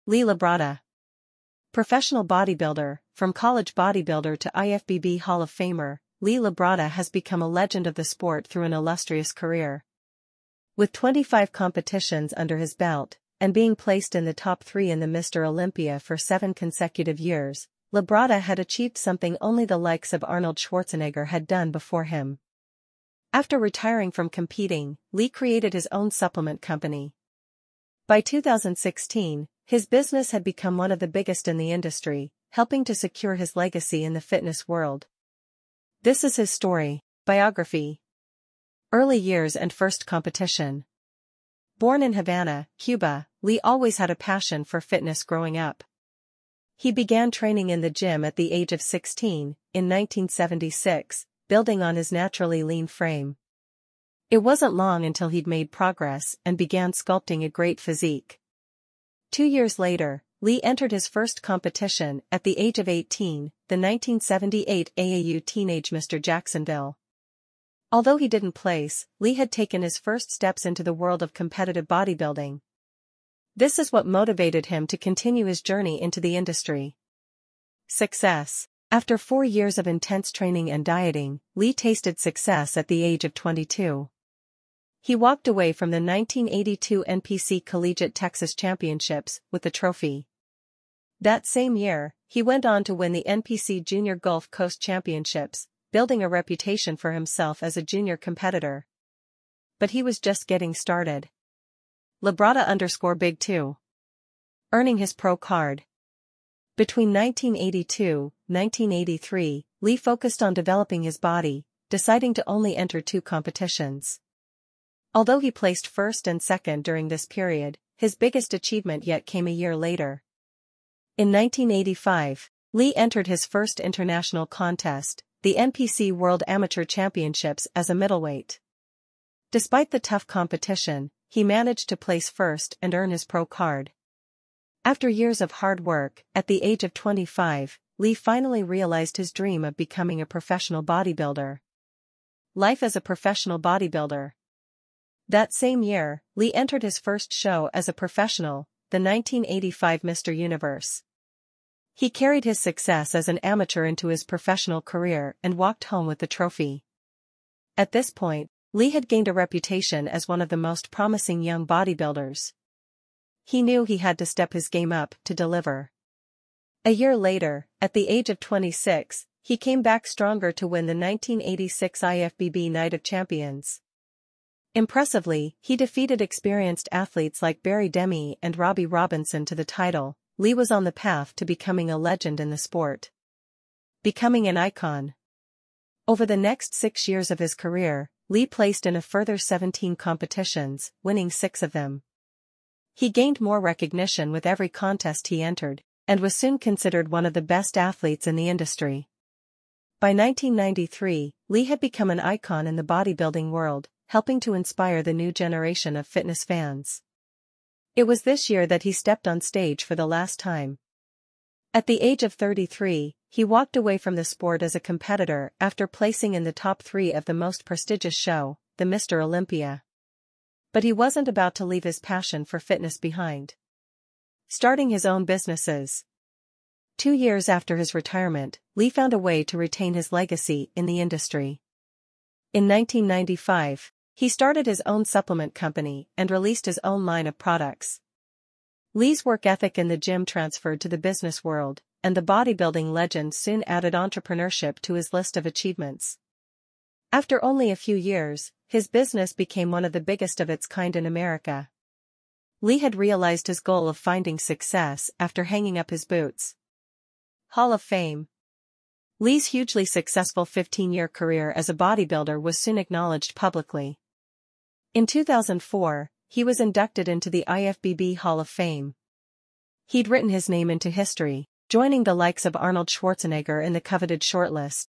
Labrada. Professional bodybuilder, from college bodybuilder to IFBB Hall of Famer, Labrada has become a legend of the sport through an illustrious career. With 25 competitions under his belt, and being placed in the top 3 in the Mr. Olympia for 7 consecutive years, Labrada had achieved something only the likes of Arnold Schwarzenegger had done before him. After retiring from competing, Lee created his own supplement company. By 2016, his business had become one of the biggest in the industry, helping to secure his legacy in the fitness world. This is his story. Biography. Early years and first competition. Born in Havana, Cuba, Lee always had a passion for fitness growing up. He began training in the gym at the age of 16, in 1976, building on his naturally lean frame. It wasn't long until he'd made progress and began sculpting a great physique. 2 years later, Lee entered his first competition at the age of 18, the 1978 AAU Teenage Mr. Jacksonville. Although he didn't place, Lee had taken his first steps into the world of competitive bodybuilding. This is what motivated him to continue his journey into the industry. Success. After 4 years of intense training and dieting, Lee tasted success at the age of 22. He walked away from the 1982 NPC Collegiate Texas Championships with the trophy. That same year, he went on to win the NPC Junior Gulf Coast Championships, building a reputation for himself as a junior competitor. But he was just getting started. Labrada_Big 2. Earning his pro card. Between 1982-1983, Lee focused on developing his body, deciding to only enter 2 competitions. Although he placed first and second during this period, his biggest achievement yet came a year later. In 1985, Lee entered his first international contest, the NPC World Amateur Championships, as a middleweight. Despite the tough competition, he managed to place first and earn his pro card. After years of hard work, at the age of 25, Lee finally realized his dream of becoming a professional bodybuilder. Life as a professional bodybuilder. That same year, Lee entered his first show as a professional, the 1985 Mr. Universe. He carried his success as an amateur into his professional career and walked home with the trophy. At this point, Lee had gained a reputation as one of the most promising young bodybuilders. He knew he had to step his game up to deliver. A year later, at the age of 26, he came back stronger to win the 1986 IFBB Night of Champions. Impressively, he defeated experienced athletes like Barry Demi and Robbie Robinson to the title. Lee was on the path to becoming a legend in the sport. Becoming an icon. Over the next 6 years of his career, Lee placed in a further 17 competitions, winning 6 of them. He gained more recognition with every contest he entered, and was soon considered one of the best athletes in the industry. By 1993, Lee had become an icon in the bodybuilding world, helping to inspire the new generation of fitness fans. It was this year that he stepped on stage for the last time. At the age of 33, he walked away from the sport as a competitor after placing in the top 3 of the most prestigious show, the Mr. Olympia. But he wasn't about to leave his passion for fitness behind. Starting his own businesses. 2 years after his retirement, Lee found a way to retain his legacy in the industry. In 1995, he started his own supplement company and released his own line of products. Lee's work ethic in the gym transferred to the business world, and the bodybuilding legend soon added entrepreneurship to his list of achievements. After only a few years, his business became one of the biggest of its kind in America. Lee had realized his goal of finding success after hanging up his boots. Hall of Fame. Lee's hugely successful 15-year career as a bodybuilder was soon acknowledged publicly. In 2004, he was inducted into the IFBB Hall of Fame. He'd written his name into history, joining the likes of Arnold Schwarzenegger in the coveted shortlist.